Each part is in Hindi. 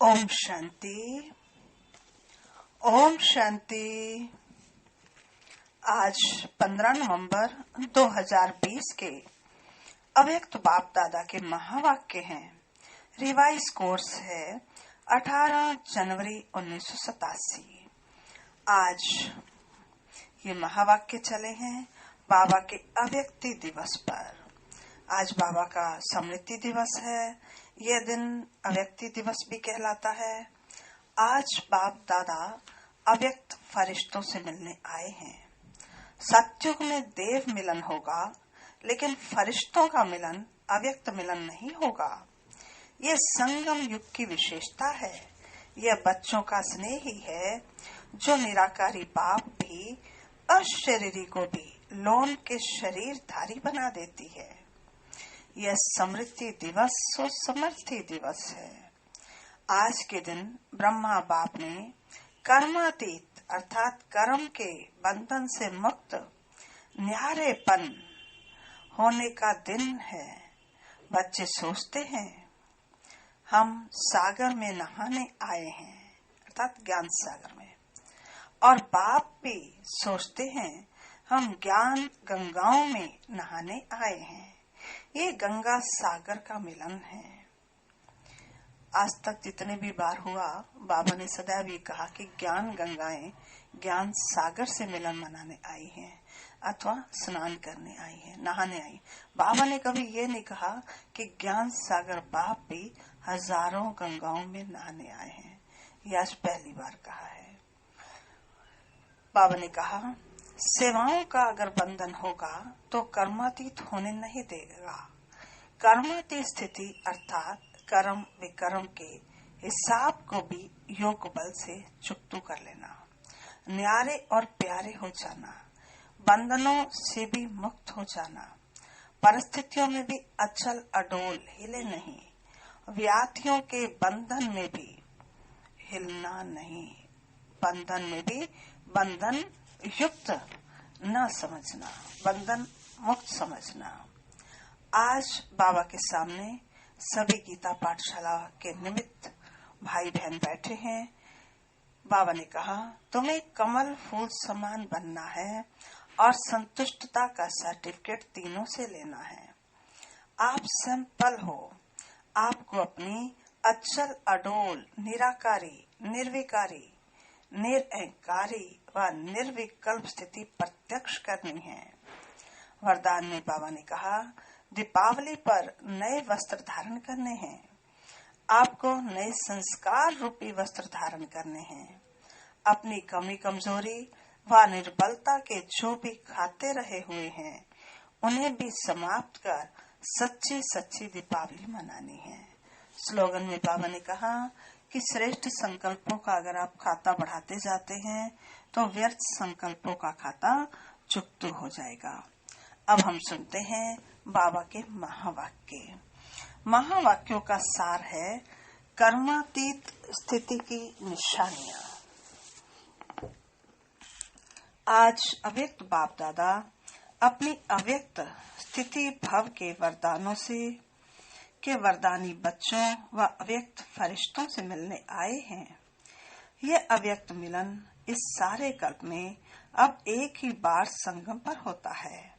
ओम शांति। ओम शांति। आज 15 नवंबर 2020 के अव्यक्त बाप दादा के महावाक्य हैं। रिवाइज कोर्स है 18 जनवरी 1987। आज ये महावाक्य चले हैं बाबा के अव्यक्ति दिवस पर। आज बाबा का स्मृति दिवस है। यह दिन अव्यक्ति दिवस भी कहलाता है। आज बाप दादा अव्यक्त फरिश्तों से मिलने आए हैं। सत्युग में देव मिलन होगा, लेकिन फरिश्तों का मिलन अव्यक्त मिलन नहीं होगा। यह संगम युग की विशेषता है। यह बच्चों का स्नेह ही है जो निराकारी बाप भी अशरीरी को भी लोन के शरीर धारी बना देती है। यह स्मृति दिवस और समर्थी दिवस है। आज के दिन ब्रह्मा बाप ने कर्मातीत अर्थात कर्म के बंधन से मुक्त न्यारेपन होने का दिन है। बच्चे सोचते हैं हम सागर में नहाने आए हैं, अर्थात ज्ञान सागर में, और बाप भी सोचते हैं हम ज्ञान गंगाओं में नहाने आए हैं। ये गंगा सागर का मिलन है। आज तक जितने भी बार हुआ, बाबा ने सदैव ये कहा कि ज्ञान गंगाएं ज्ञान सागर से मिलन मनाने आई हैं अथवा स्नान करने आई हैं, नहाने आई। बाबा ने कभी ये नहीं कहा कि ज्ञान सागर बाप भी हजारों गंगाओं में नहाने आए हैं। ये आज पहली बार कहा है। बाबा ने कहा सेवाओं का अगर बंधन होगा तो कर्मातीत होने नहीं देगा। कर्मातीत स्थिति अर्थात कर्म विकर्म के हिसाब को भी योग बल से चुकतू कर लेना, न्यारे और प्यारे हो जाना, बंधनों से भी मुक्त हो जाना, परिस्थितियों में भी अचल अडोल हिले नहीं, व्याधियों के बंधन में भी हिलना नहीं, बंधन में भी बंधन युक्त न समझना, बंधन मुक्त समझना। आज बाबा के सामने सभी गीता पाठशाला के निमित्त भाई बहन बैठे हैं। बाबा ने कहा तुम्हें कमल फूल समान बनना है और संतुष्टता का सर्टिफिकेट तीनों से लेना है। आप सिंपल हो। आपको अपनी अचल अडोल निराकारी निर्विकारी निरअहंकारी व निर्विकल्प स्थिति प्रत्यक्ष करनी है। वरदान में बाबा ने कहा दीपावली पर नए वस्त्र धारण करने हैं। आपको नए संस्कार रूपी वस्त्र धारण करने हैं। अपनी कमी कमजोरी व निर्बलता के जो भी खाते रहे हुए हैं उन्हें भी समाप्त कर सच्ची सच्ची दीपावली मनानी है। स्लोगन में बाबा ने कहा कि श्रेष्ठ संकल्पों का अगर आप खाता बढ़ाते जाते हैं तो व्यर्थ संकल्पों का खाता चुकतू हो जाएगा। अब हम सुनते हैं बाबा के महावाक्य। महावाक्यों का सार है कर्मातीत स्थिति की निशानियां। आज अव्यक्त बाप दादा अपनी अव्यक्त स्थिति भव के वरदानों से के वरदानी बच्चों व अव्यक्त फरिश्तों से मिलने आए हैं। यह अव्यक्त मिलन इस सारे कल्प में अब एक ही बार संगम पर होता है।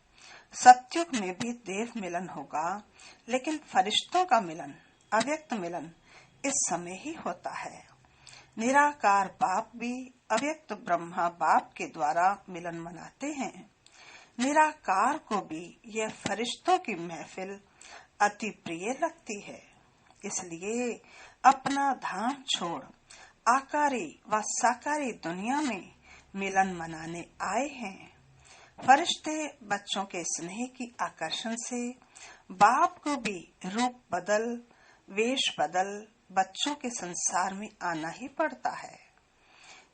सतयुग में भी देव मिलन होगा, लेकिन फरिश्तों का मिलन, अव्यक्त मिलन इस समय ही होता है। निराकार बाप भी अव्यक्त ब्रह्मा बाप के द्वारा मिलन मनाते हैं। निराकार को भी यह फरिश्तों की महफिल अति प्रिय लगती है, इसलिए अपना धाम छोड़ आकारी व साकारी दुनिया में मिलन मनाने आए हैं। फरिश्ते बच्चों के स्नेह की आकर्षण से बाप को भी रूप बदल, वेश बदल बच्चों के संसार में आना ही पड़ता है।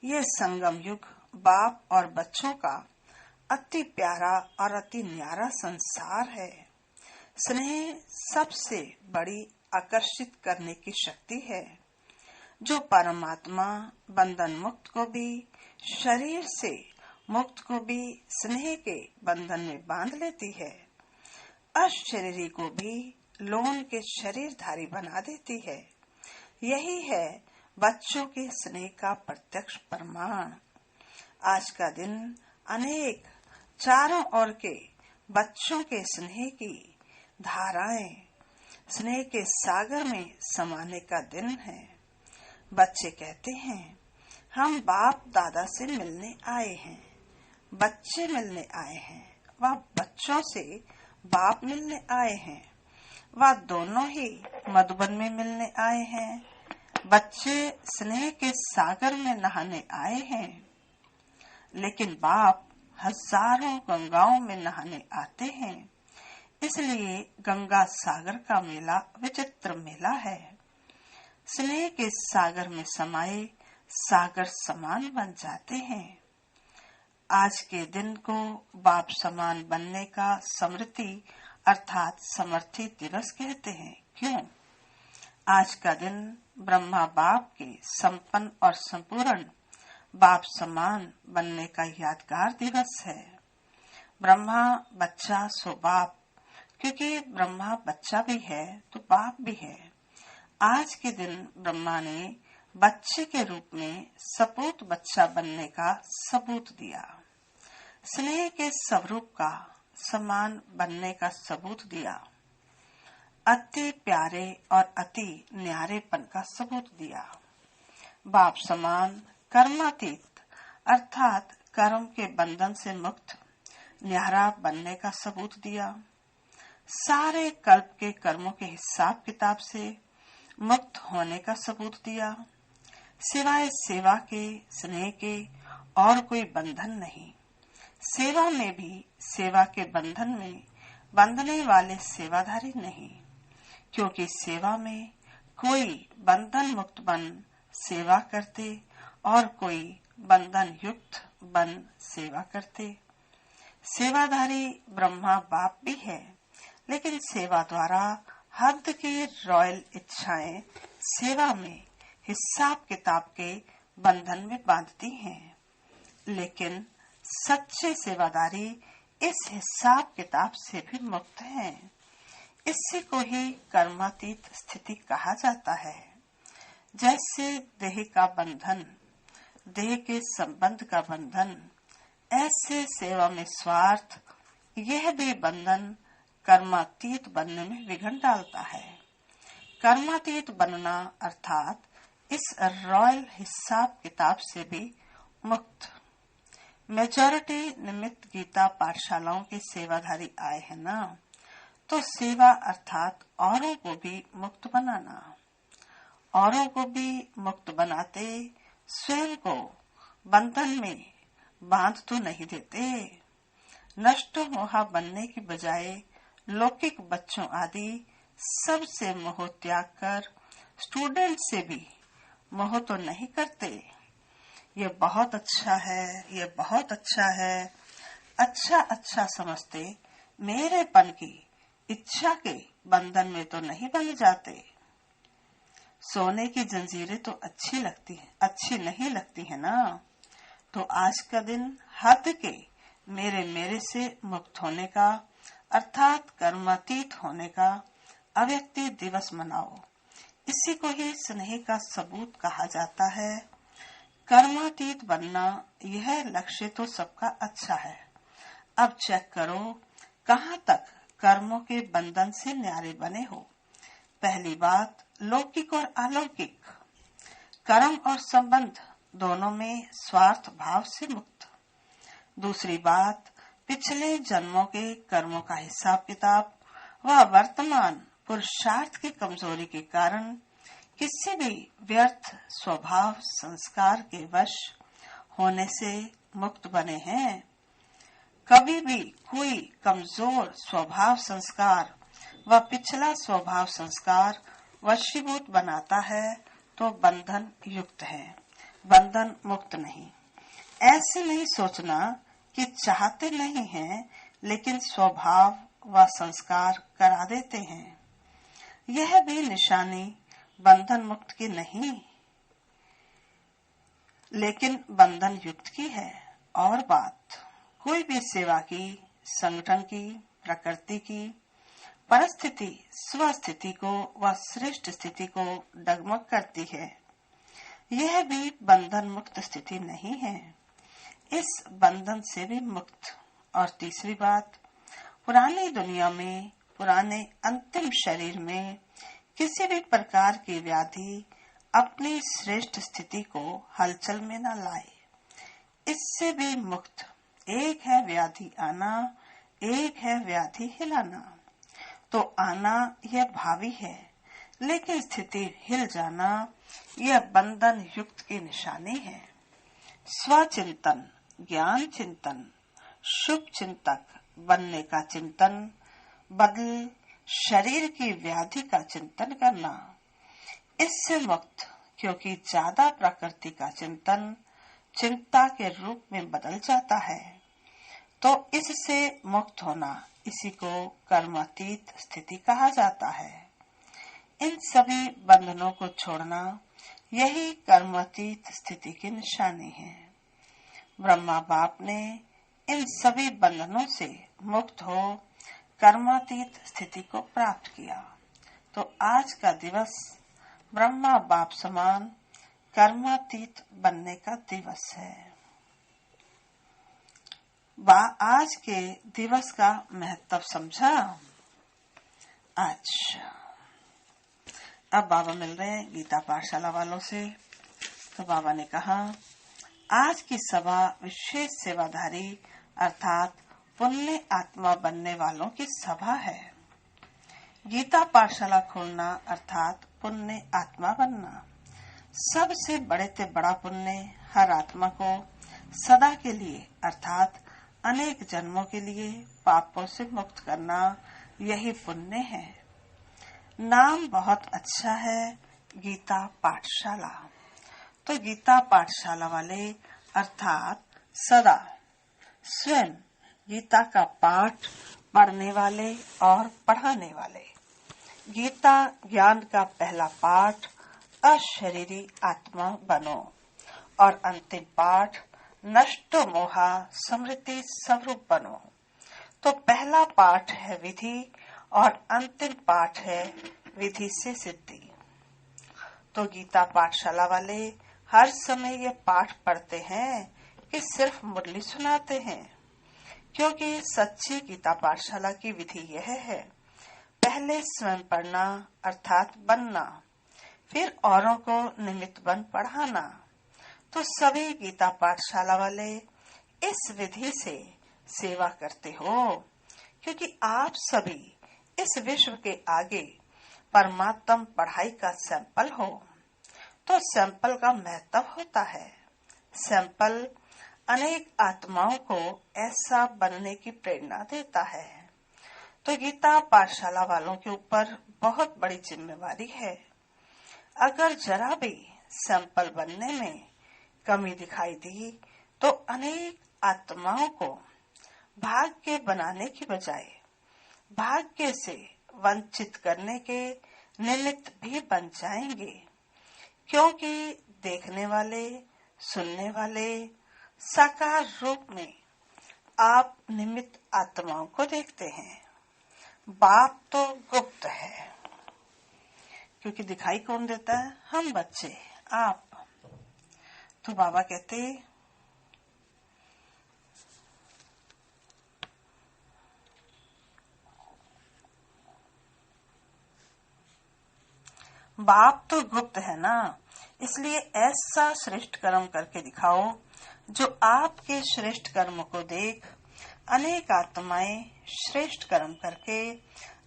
यह संगम युग बाप और बच्चों का अति प्यारा और अति न्यारा संसार है। स्नेह सबसे बड़ी आकर्षित करने की शक्ति है, जो परमात्मा बंधन मुक्त को भी, शरीर से मुक्त को भी स्नेह के बंधन में बांध लेती है। अशरीरी को भी लोन के शरीरधारी बना देती है। यही है बच्चों के स्नेह का प्रत्यक्ष प्रमाण। आज का दिन अनेक चारों ओर के बच्चों के स्नेह की धाराएं, स्नेह के सागर में समाने का दिन है। बच्चे कहते हैं, हम बाप दादा से मिलने आए हैं। बच्चे मिलने आए हैं, वह बच्चों से बाप मिलने आए हैं। वह दोनों ही मधुबन में मिलने आए हैं। बच्चे स्नेह के सागर में नहाने आए हैं, लेकिन बाप हजारों गंगाओं में नहाने आते हैं। इसलिए गंगा सागर का मेला विचित्र मेला है। स्नेह के सागर में समाये सागर समान बन जाते हैं। आज के दिन को बाप समान बनने का समृद्धि अर्थात समर्थी दिवस कहते हैं। क्यों? आज का दिन ब्रह्मा बाप के संपन्न और संपूर्ण बाप समान बनने का यादगार दिवस है। ब्रह्मा बच्चा सो बाप, क्योंकि ब्रह्मा बच्चा भी है तो बाप भी है। आज के दिन ब्रह्मा ने बच्चे के रूप में सपूत बच्चा बनने का सबूत दिया। स्नेह के स्वरूप का समान बनने का सबूत दिया। अति प्यारे और अति न्यारेपन का सबूत दिया। बाप समान कर्मातीत अर्थात कर्म के बंधन से मुक्त न्यारा बनने का सबूत दिया। सारे कल्प के कर्मों के हिसाब किताब से मुक्त होने का सबूत दिया। सिवाय सेवा के, स्नेह के और कोई बंधन नहीं। सेवा में भी सेवा के बंधन में बंधने वाले सेवाधारी नहीं, क्योंकि सेवा में कोई बंधन मुक्त बन सेवा करते और कोई बंधन युक्त बन सेवा करते। सेवाधारी ब्रह्मा बाप भी है, लेकिन सेवा द्वारा हद की रॉयल इच्छाएं सेवा में हिसाब किताब के बंधन में बांधती हैं। लेकिन सच्चे सेवादारी इस हिसाब किताब से भी मुक्त हैं। इसी को ही कर्मातीत स्थिति कहा जाता है। जैसे देह का बंधन, देह के संबंध का बंधन, ऐसे सेवा में स्वार्थ, यह भी बंधन कर्मातीत बनने में विघ्न डालता है। कर्मातीत बनना अर्थात इस रॉयल हिसाब किताब से भी मुक्त। मेजॉरिटी निमित्त गीता पाठशालाओं के सेवाधारी आए हैं ना, तो सेवा अर्थात औरों को भी मुक्त बनाना। औरों को भी मुक्त बनाते स्वयं को बंधन में बांध तो नहीं देते। नष्ट मोहा बनने की बजाय लौकिक बच्चों आदि सबसे मोह त्याग कर स्टूडेंट से भी मोह तो नहीं करते। ये बहुत अच्छा है, ये बहुत अच्छा है, अच्छा अच्छा समझते मेरेपन की इच्छा के बंधन में तो नहीं बंध जाते। सोने की जंजीरें तो अच्छी नहीं लगती है ना। तो आज का दिन हद के मेरे से मुक्त होने का अर्थात कर्मातीत होने का अव्यक्ति दिवस मनाओ। इसी को ही स्नेह का सबूत कहा जाता है। कर्मातीत बनना यह लक्ष्य तो सबका अच्छा है। अब चेक करो कहाँ तक कर्मों के बंधन से न्यारे बने हो। पहली बात, लौकिक और अलौकिक कर्म और संबंध दोनों में स्वार्थ भाव से मुक्त। दूसरी बात, पिछले जन्मों के कर्मों का हिसाब किताब व वर्तमान पुरुषार्थ की कमजोरी के कारण किसी भी व्यर्थ स्वभाव संस्कार के वश होने से मुक्त बने हैं। कभी भी कोई कमजोर स्वभाव संस्कार व पिछला स्वभाव संस्कार वशीभूत बनाता है तो बंधन युक्त है, बंधन मुक्त नहीं। ऐसे नहीं सोचना कि चाहते नहीं हैं लेकिन स्वभाव व संस्कार करा देते हैं। यह भी निशानी बंधन मुक्त की नहीं लेकिन बंधन युक्त की है। और बात, कोई भी सेवा की, संगठन की, प्रकृति की परिस्थिति स्वस्थिति को व श्रेष्ठ स्थिति को डगमग करती है, यह भी बंधन मुक्त स्थिति नहीं है, इस बंधन से भी मुक्त। और तीसरी बात, पुरानी दुनिया में पुराने अंतिम शरीर में किसी भी प्रकार की व्याधि अपनी श्रेष्ठ स्थिति को हलचल में न लाए, इससे भी मुक्त। एक है व्याधि आना, एक है व्याधि हिलाना। तो आना यह भावी है लेकिन स्थिति हिल जाना यह बंधन युक्त की निशानी है। स्वचिंतन, ज्ञान चिंतन, शुभ चिंतक बनने का चिंतन बदल शरीर की व्याधि का चिंतन करना, इससे मुक्त। क्योंकि ज्यादा प्रकृति का चिंतन चिंता के रूप में बदल जाता है, तो इससे मुक्त होना, इसी को कर्मातीत स्थिति कहा जाता है। इन सभी बंधनों को छोड़ना यही कर्मातीत स्थिति की निशानी है। ब्रह्मा बाप ने इन सभी बंधनों से मुक्त हो कर्मातीत स्थिति को प्राप्त किया। तो आज का दिवस ब्रह्मा बाप समान कर्मातीत बनने का दिवस है। आज के दिवस का महत्व समझा। अच्छा, अब बाबा मिल रहे हैं गीता पाठशाला वालों से। तो बाबा ने कहा, आज की सभा विशेष सेवाधारी अर्थात पुण्य आत्मा बनने वालों की सभा है। गीता पाठशाला खोलना अर्थात पुण्य आत्मा बनना। सबसे बड़े से बड़ा पुण्य हर आत्मा को सदा के लिए अर्थात अनेक जन्मों के लिए पापों से मुक्त करना, यही पुण्य है। नाम बहुत अच्छा है, गीता पाठशाला। तो गीता पाठशाला वाले अर्थात सदा स्वयं गीता का पाठ पढ़ने वाले और पढ़ाने वाले। गीता ज्ञान का पहला पाठ अशरीरी आत्मा बनो और अंतिम पाठ नष्टो मोहा समृद्धि स्वरूप बनो। तो पहला पाठ है विधि और अंतिम पाठ है विधि से सिद्धि। तो गीता पाठशाला वाले हर समय ये पाठ पढ़ते हैं कि सिर्फ मुरली सुनाते हैं, क्योंकि सच्ची गीता पाठशाला की विधि यह है, पहले स्वयं पढ़ना अर्थात बनना, फिर औरों को निमित्त बन पढ़ाना। तो सभी गीता पाठशाला वाले इस विधि से सेवा करते हो, क्योंकि आप सभी इस विश्व के आगे परमात्म पढ़ाई का सैंपल हो। तो सैंपल का महत्व होता है। सैंपल अनेक आत्माओं को ऐसा बनने की प्रेरणा देता है। तो गीता पाठशाला वालों के ऊपर बहुत बड़ी जिम्मेवारी है। अगर जरा भी सैंपल बनने में कमी दिखाई दी तो अनेक आत्माओं को भाग्य बनाने की बजाय भाग्य से वंचित करने के निमित्त भी बन जाएंगे, क्योंकि देखने वाले, सुनने वाले साकार रूप में आप निमित्त आत्माओं को देखते हैं। बाप तो गुप्त है, क्योंकि दिखाई कौन देता है? हम बच्चे, आप। तो बाबा कहते बाप तो गुप्त है ना, इसलिए ऐसा श्रेष्ठ कर्म करके दिखाओ जो आपके श्रेष्ठ कर्म को देख अनेक आत्माएं श्रेष्ठ कर्म करके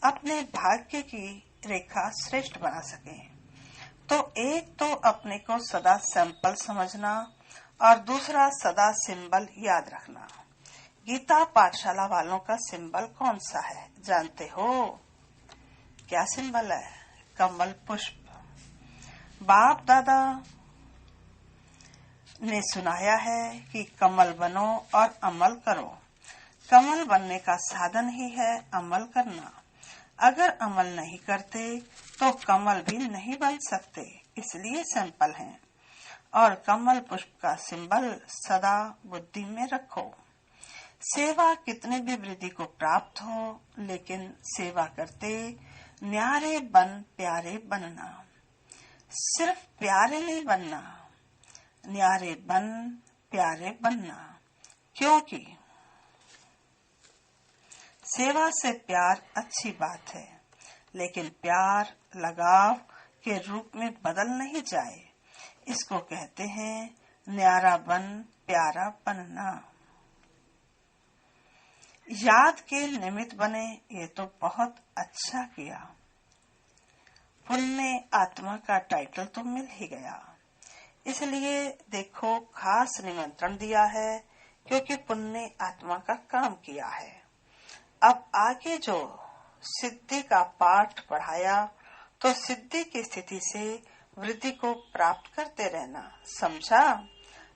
अपने भाग्य की रेखा श्रेष्ठ बना सके। तो एक तो अपने को सदा सैंपल समझना और दूसरा सदा सिंबल याद रखना। गीता पाठशाला वालों का सिंबल कौन सा है जानते हो? क्या सिंबल है? कमल पुष्प। बाप दादा ने सुनाया है कि कमल बनो और अमल करो। कमल बनने का साधन ही है अमल करना। अगर अमल नहीं करते तो कमल भी नहीं बन सकते, इसलिए सैंपल हैं। और कमल पुष्प का सिंबल सदा बुद्धि में रखो। सेवा कितने भी वृद्धि को प्राप्त हो, लेकिन सेवा करते न्यारे बन प्यारे बनना। सिर्फ प्यारे नहीं बनना, न्यारे बन प्यारे बनना। क्योंकि सेवा से प्यार अच्छी बात है, लेकिन प्यार लगाव के रूप में बदल नहीं जाए। इसको कहते हैं न्यारा बन प्यारा बनना। याद के निमित्त बने, ये तो बहुत अच्छा किया। पुण्य आत्मा का टाइटल तो मिल ही गया, इसलिए देखो खास निमंत्रण दिया है, क्योंकि पुण्य आत्मा का काम किया है। अब आगे जो सिद्धि का पाठ पढ़ाया, तो सिद्धि की स्थिति से वृद्धि को प्राप्त करते रहना। समझा?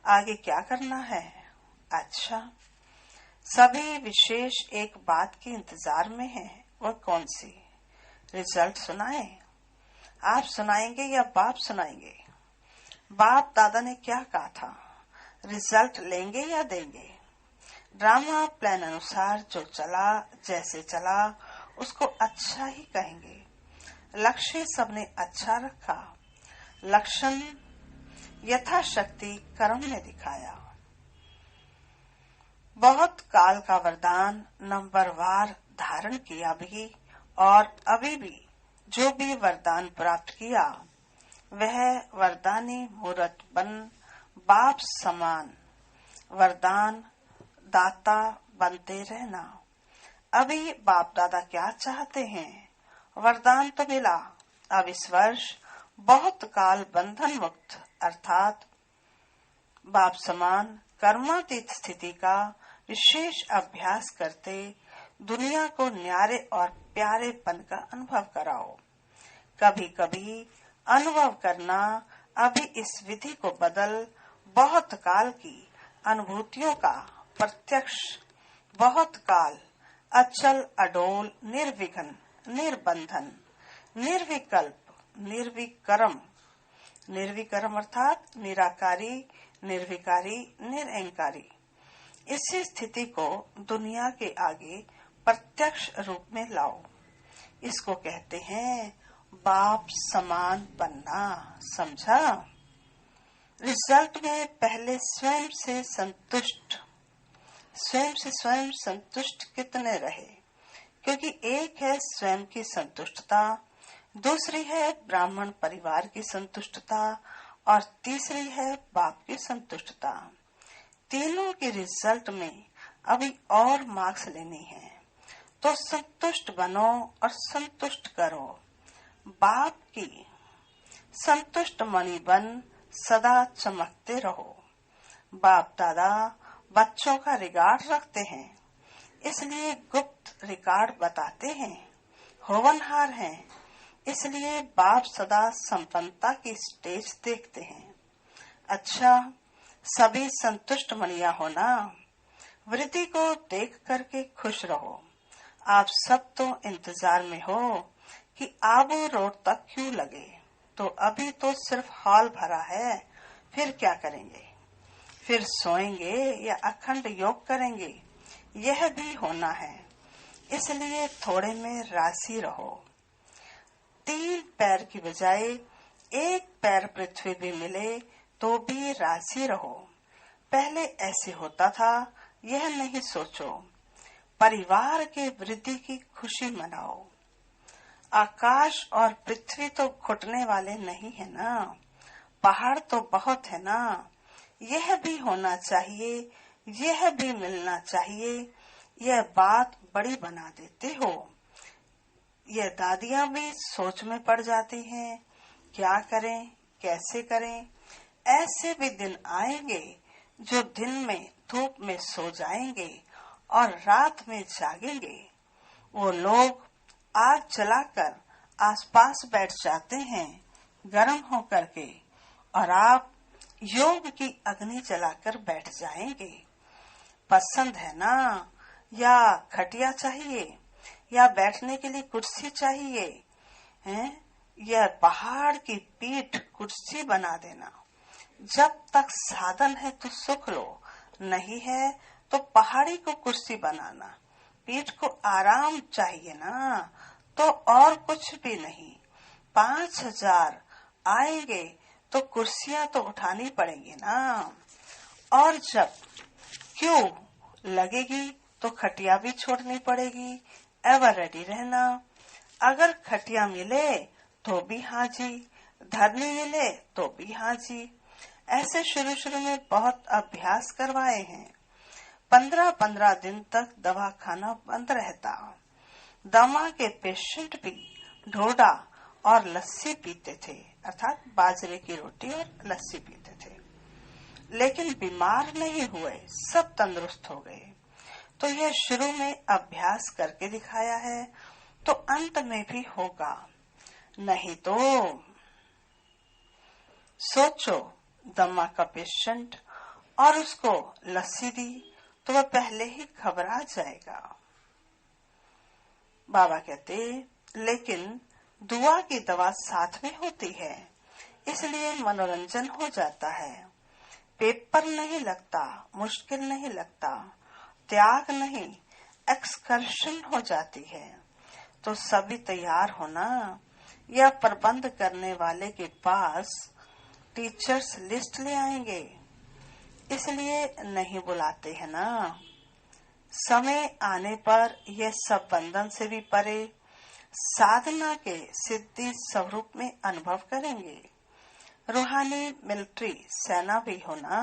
आगे क्या करना है? अच्छा, सभी विशेष एक बात की इंतजार में हैं। वह कौन सी? रिजल्ट सुनाए? आप सुनाएंगे या बाप सुनाएंगे? बाप दादा ने क्या कहा था? रिजल्ट लेंगे या देंगे? ड्रामा प्लान अनुसार जो चला, जैसे चला, उसको अच्छा ही कहेंगे। लक्ष्य सबने अच्छा रखा, लक्षण यथाशक्ति कर्म ने दिखाया। बहुत काल का वरदान नंबरवार धारण किया भी, और अभी भी जो भी वरदान प्राप्त किया, वह वरदानी मूर्त बन बाप समान वरदान दाता बनते रहना। अभी बाप दादा क्या चाहते हैं? वरदान तो मिला, अब इस वर्ष बहुत काल बंधन मुक्त अर्थात बाप समान कर्मातीत स्थिति का विशेष अभ्यास करते दुनिया को न्यारे और प्यारेपन का अनुभव कराओ। कभी कभी अनुभव करना अभी इस विधि को बदल बहुत काल की अनुभूतियों का प्रत्यक्ष बहुत काल अचल अडोल निर्विघ्न निर्बंधन निर्विकल्प निर्विकर्म। निर्विकर्म अर्थात निराकारी निर्विकारी निरअहंकारी। इसी स्थिति को दुनिया के आगे प्रत्यक्ष रूप में लाओ। इसको कहते हैं बाप समान बनना। समझा? रिजल्ट में पहले स्वयं से संतुष्ट कितने रहे? क्योंकि एक है स्वयं की संतुष्टता, दूसरी है ब्राह्मण परिवार की संतुष्टता और तीसरी है बाप की संतुष्टता। तीनों के रिजल्ट में अभी और मार्क्स लेने हैं, तो संतुष्ट बनो और संतुष्ट करो। बाप की संतुष्ट मणि बन सदा चमकते रहो। बाप दादा बच्चों का रिकॉर्ड रखते हैं, इसलिए गुप्त रिकॉर्ड बताते हैं। होवनहार हैं, इसलिए बाप सदा संपन्नता की स्टेज देखते हैं। अच्छा, सभी संतुष्ट मणिया होना। वृद्धि को देख करके खुश रहो। आप सब तो इंतजार में हो कि आबू रोड तक क्यों लगे, तो अभी तो सिर्फ हॉल भरा है, फिर क्या करेंगे? फिर सोएंगे या अखंड योग करेंगे? यह भी होना है, इसलिए थोड़े में राशि रहो। 3 पैर की बजाय 1 पैर पृथ्वी भी मिले तो भी राशि रहो। पहले ऐसे होता था, यह नहीं सोचो। परिवार के वृद्धि की खुशी मनाओ। आकाश और पृथ्वी तो घुटने वाले नहीं है ना, पहाड़ तो बहुत है ना। यह भी होना चाहिए, यह भी मिलना चाहिए। यह बात बड़ी बना देते हो। यह दादियां भी सोच में पड़ जाती हैं, क्या करें, कैसे करें। ऐसे भी दिन आएंगे जो दिन में धूप में सो जाएंगे और रात में जागेंगे। वो लोग आग जलाकर आसपास बैठ जाते हैं गर्म होकर के, और आप योग की अग्नि जलाकर बैठ जाएंगे। पसंद है ना? या खटिया चाहिए, या बैठने के लिए कुर्सी चाहिए? हैं? यह पहाड़ की पीठ कुर्सी बना देना। जब तक साधन है तो सुख लो, नहीं है तो पहाड़ी को कुर्सी बनाना। पीठ को आराम चाहिए ना, तो और कुछ भी नहीं। 5,000 आएंगे तो कुर्सियां तो उठानी पड़ेंगी ना। और जब क्यों लगेगी तो खटिया भी छोड़नी पड़ेगी। एवर रेडी रहना। अगर खटिया मिले तो भी हाजी, धरनी मिले तो भी हाजी। ऐसे शुरू शुरू में बहुत अभ्यास करवाए हैं। 15-15 दिन तक दवा खाना बंद रहता। दमा के पेशेंट भी ढोडा और लस्सी पीते थे, अर्थात बाजरे की रोटी और लस्सी पीते थे, लेकिन बीमार नहीं हुए, सब तंदुरुस्त हो गए। तो यह शुरू में अभ्यास करके दिखाया है, तो अंत में भी होगा। नहीं तो सोचो, दमा का पेशेंट और उसको लस्सी दी तो वह पहले ही घबरा जाएगा। बाबा कहते, लेकिन दुआ की दवा साथ में होती है, इसलिए मनोरंजन हो जाता है। पेपर नहीं लगता, मुश्किल नहीं लगता, त्याग नहीं, एक्सकर्शन हो जाती है। तो सभी तैयार होना, या प्रबंध करने वाले के पास टीचर्स लिस्ट ले आएंगे, इसलिए नहीं बुलाते हैं ना। समय आने पर यह सब बंधन से भी परे साधना के सिद्धि स्वरूप में अनुभव करेंगे। रूहानी मिलिट्री सेना भी हो ना,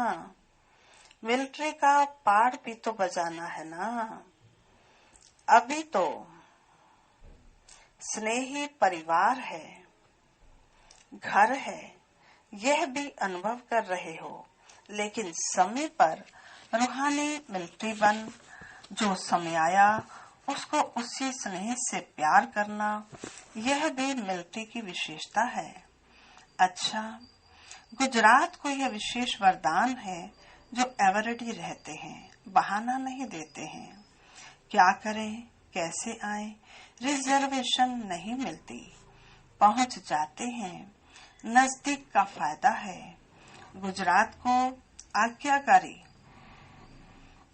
मिलिट्री का पार्ट भी तो बजाना है ना। अभी तो स्नेही परिवार है, घर है, यह भी अनुभव कर रहे हो, लेकिन समय पर रूहानी मिलिट्री बन, जो समय आया उसको उसी स्नेह से प्यार करना, यह भी मिलिट्री की विशेषता है। अच्छा, गुजरात को यह विशेष वरदान है जो एवरेडी रहते हैं, बहाना नहीं देते हैं। क्या करें, कैसे आए, रिजर्वेशन नहीं मिलती, पहुंच जाते हैं। नजदीक का फायदा है। गुजरात को आज्ञाकारी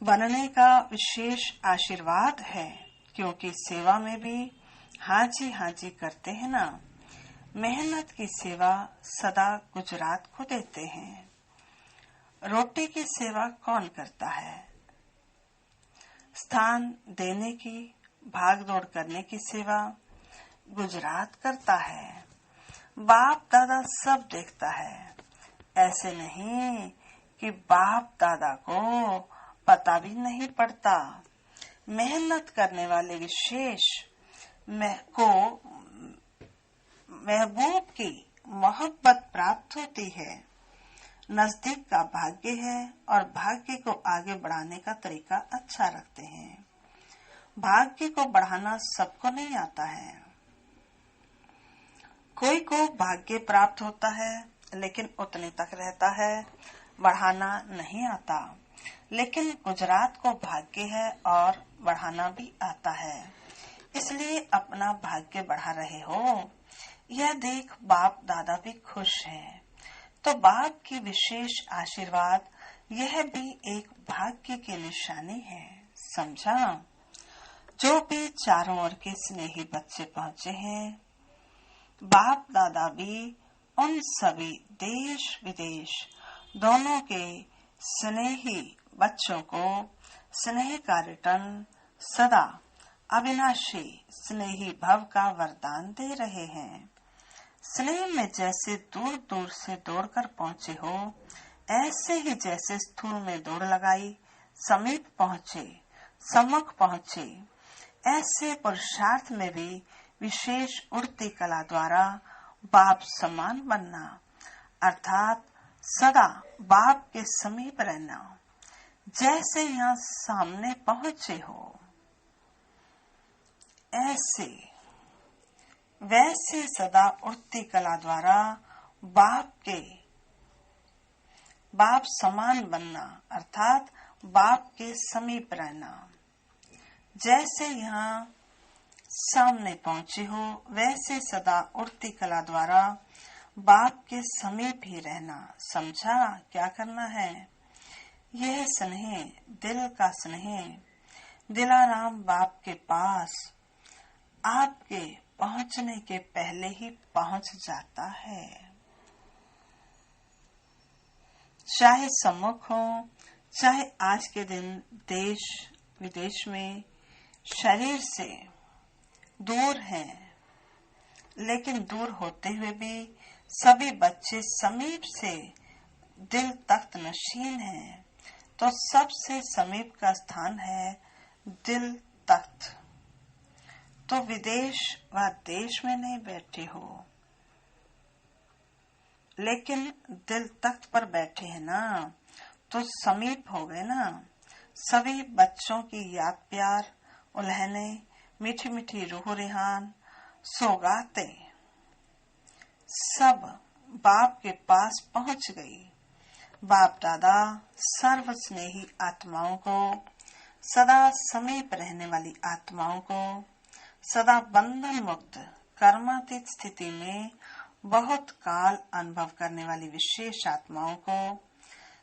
बनने का विशेष आशीर्वाद है, क्योंकि सेवा में भी हाजी हाजी करते हैं ना। मेहनत की सेवा सदा गुजरात को देते हैं। रोटी की सेवा कौन करता है? स्थान देने की, भाग दौड़ करने की सेवा गुजरात करता है। बाप दादा सब देखता है। ऐसे नहीं कि बाप दादा को पता भी नहीं पड़ता। मेहनत करने वाले विशेष को महबूब की मोहब्बत प्राप्त होती है। नजदीक का भाग्य है, और भाग्य को आगे बढ़ाने का तरीका अच्छा रखते हैं। भाग्य को बढ़ाना सबको नहीं आता है। कोई को भाग्य प्राप्त होता है, लेकिन उतने तक रहता है, बढ़ाना नहीं आता। लेकिन गुजरात को भाग्य है और बढ़ाना भी आता है। इसलिए अपना भाग्य बढ़ा रहे हो। यह देख बाप दादा भी खुश हैं। तो बाप की विशेष आशीर्वाद यह भी एक भाग्य की निशानी है, समझा। जो भी चारों ओर के स्नेही बच्चे पहुंचे हैं, बाप दादा भी उन सभी देश विदेश दोनों के स्नेही बच्चों को स्नेह का रिटर्न सदा अविनाशी स्नेही भव का वरदान दे रहे हैं। स्नेह में जैसे दूर दूर से दौड़कर पहुंचे हो, ऐसे ही जैसे स्थूल में दौड़ लगाई समीप पहुंचे, सम्मुख पहुंचे, ऐसे पुरुषार्थ में भी विशेष उड़ती कला द्वारा बाप समान बनना, अर्थात सदा बाप के समीप रहना। जैसे यहाँ सामने पहुंचे हो, ऐसे वैसे सदा उड़ती कला द्वारा बाप समान बनना, अर्थात बाप के समीप रहना। जैसे यहाँ सामने पहुंचे हो, वैसे सदा उड़ती कला द्वारा बाप के समीप ही रहना, समझा। क्या करना है? यह स्नेह, दिल का स्नेह, दिलाराम बाप के पास आपके पहुंचने के पहले ही पहुंच जाता है। चाहे सम्मुख हो, चाहे आज के दिन देश विदेश में शरीर से दूर हैं, लेकिन दूर होते हुए भी सभी बच्चे समीप से दिल तख्त नशीन हैं। तो सबसे समीप का स्थान है दिल तख्त। तो विदेश व देश में नहीं बैठे हो, लेकिन दिल तख्त पर बैठे हैं ना, तो समीप हो गए ना। सभी बच्चों की याद प्यार, उल्हने, मीठी मीठी रूह रेहान, सौगाते सब बाप के पास पहुंच गई। बाप दादा सर्व स्नेही आत्माओं को, सदा समीप रहने वाली आत्माओं को, सदा बंधन मुक्त कर्मातीत स्थिति में बहुत काल अनुभव करने वाली विशेष आत्माओं को,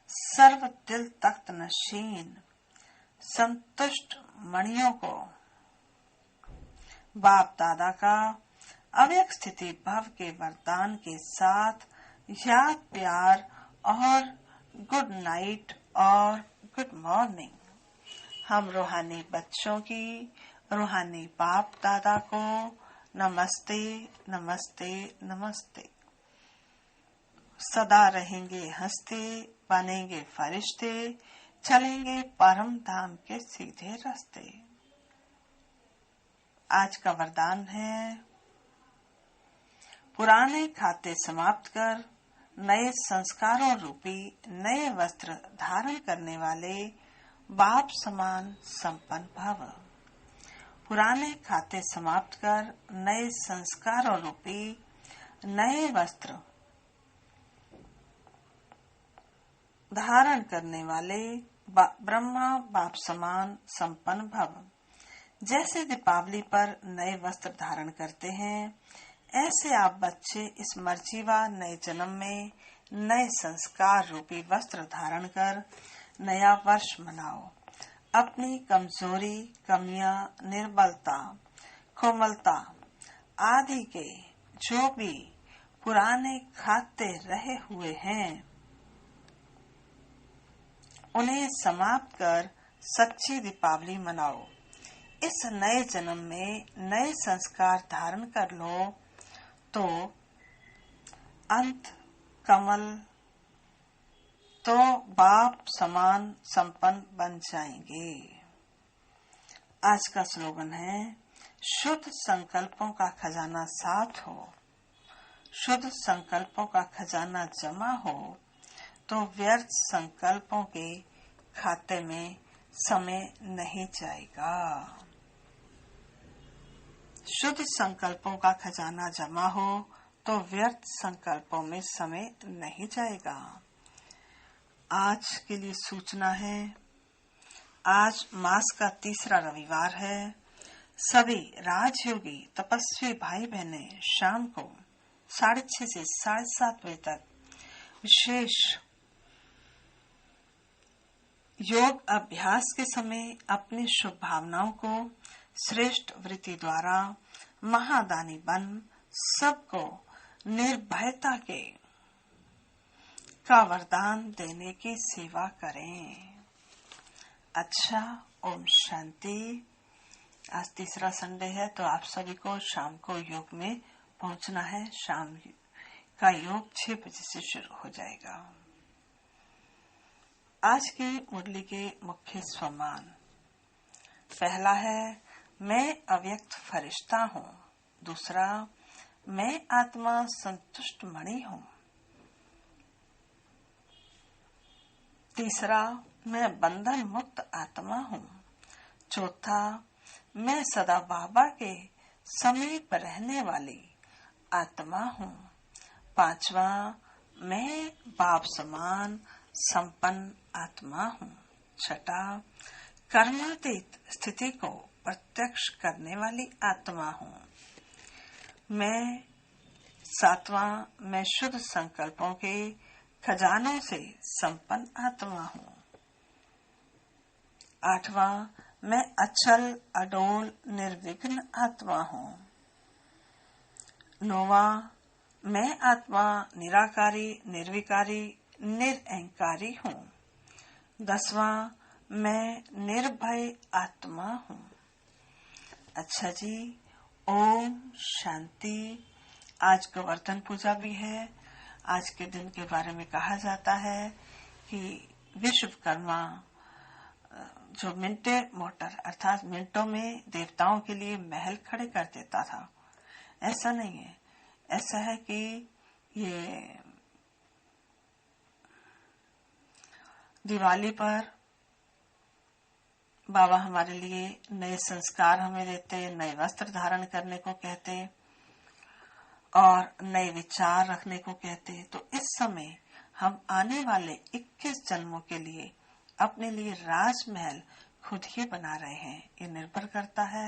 सर्व दिल तख्त नशीन संतुष्ट मणियों को बाप दादा का अव्यक्त स्थिति भव के वरदान के साथ याद प्यार और गुड नाइट और गुड मॉर्निंग। हम रूहानी बच्चों की रूहानी बाप दादा को नमस्ते नमस्ते नमस्ते। सदा रहेंगे हंसते, बनेंगे फरिश्ते, चलेंगे परम धाम के सीधे रास्ते। आज का वरदान है, पुराने खाते समाप्त कर नए संस्कारों रूपी नए वस्त्र धारण करने वाले बाप समान संपन्न भव। पुराने खाते समाप्त कर नए संस्कारों रूपी नए वस्त्र धारण करने वाले ब्रह्मा बाप समान संपन्न भव। जैसे दीपावली पर नए वस्त्र धारण करते हैं, ऐसे आप बच्चे इस मर्जीवा नए जन्म में नए संस्कार रूपी वस्त्र धारण कर नया वर्ष मनाओ। अपनी कमजोरी, कमियां, निर्बलता, कोमलता आदि के जो भी पुराने खाते रहे हुए हैं, उन्हें समाप्त कर सच्ची दीपावली मनाओ। इस नए जन्म में नए संस्कार धारण कर लो तो अंत कमल तो बाप समान संपन्न बन जाएंगे। आज का स्लोगन है, शुद्ध संकल्पों का खजाना साथ हो, शुद्ध संकल्पों का खजाना जमा हो तो व्यर्थ संकल्पों के खाते में समय नहीं जाएगा। शुद्ध संकल्पों का खजाना जमा हो तो व्यर्थ संकल्पों में समय नहीं जाएगा। आज के लिए सूचना है, आज मास का तीसरा रविवार है। सभी राजयोगी तपस्वी भाई बहने शाम को 6:30 से 7:30 बजे तक विशेष योग अभ्यास के समय अपनी शुभ भावनाओं को श्रेष्ठ वृत्ति द्वारा महादानी बन सबको निर्भयता के का वरदान देने की सेवा करें। अच्छा, ओम शांति। आज तीसरा संडे है तो आप सभी को शाम को योग में पहुंचना है। शाम का योग 6 बजे से शुरू हो जाएगा। आज की मुरली के मुख्य स्वमान, पहला है मैं अव्यक्त फरिश्ता हूँ। दूसरा, मैं आत्मा संतुष्ट मणि हूँ। तीसरा, मैं बंधन मुक्त आत्मा हूँ। चौथा, मैं सदा बाबा के समीप रहने वाली आत्मा हूँ। पांचवा, मैं बाप समान संपन्न आत्मा हूँ। छठा, कर्मातीत स्थिति को प्रत्यक्ष करने वाली आत्मा हूँ। मैं सातवां, मैं शुद्ध संकल्पों के खजानों से संपन्न आत्मा हूँ। आठवां, मैं अचल अडोल निर्विघ्न आत्मा हूँ। नौवां, मैं आत्मा निराकारी निर्विकारी निरअहंकारी हूँ। 10वां, मैं निर्भय आत्मा हूँ। अच्छा जी, ओम शांति। आज गोवर्धन पूजा भी है। आज के दिन के बारे में कहा जाता है कि विश्वकर्मा जो मिनटे मोटर अर्थात मिनटों में देवताओं के लिए महल खड़े कर देता था, ऐसा नहीं है। ऐसा है कि ये दिवाली पर बाबा हमारे लिए नए संस्कार हमें देते, नए वस्त्र धारण करने को कहते और नए विचार रखने को कहते। तो इस समय हम आने वाले 21 जन्मों के लिए अपने लिए राजमहल खुद ही बना रहे हैं। ये निर्भर करता है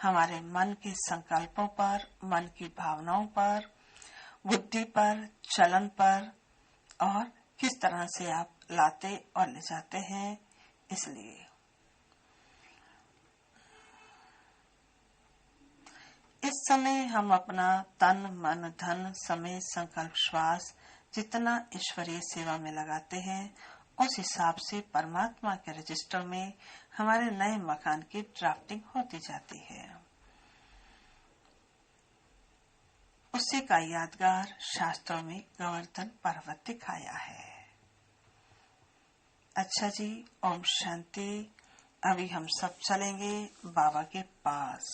हमारे मन के संकल्पों पर, मन की भावनाओं पर, बुद्धि पर, चलन पर और किस तरह से आप लाते और ले जाते हैं। इसलिए इस समय हम अपना तन, मन, धन, समय, संकल्प, श्वास जितना ईश्वरीय सेवा में लगाते हैं, उस हिसाब से परमात्मा के रजिस्टर में हमारे नए मकान की ड्राफ्टिंग होती जाती है। उसी का यादगार शास्त्रों में गोवर्धन पर्वत दिखाया है। अच्छा जी, ओम शांति। अभी हम सब चलेंगे बाबा के पास।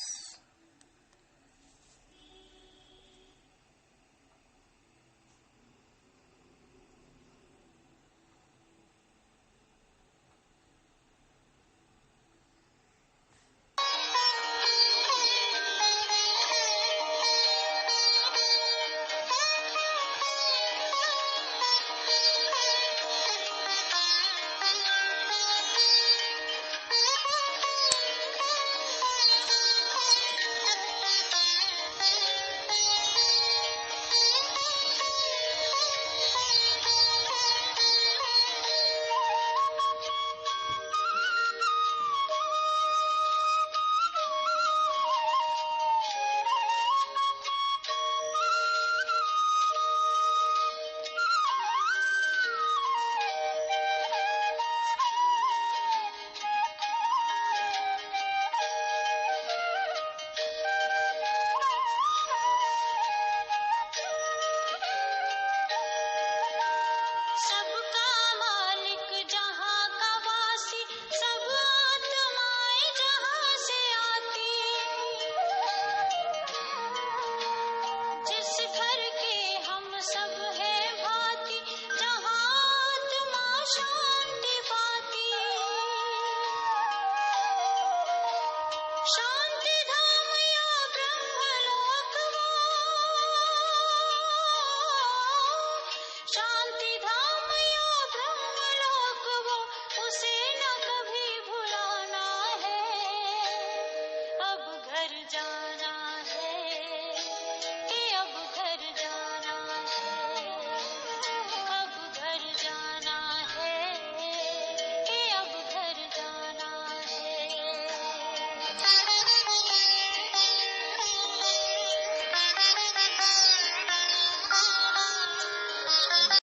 शांति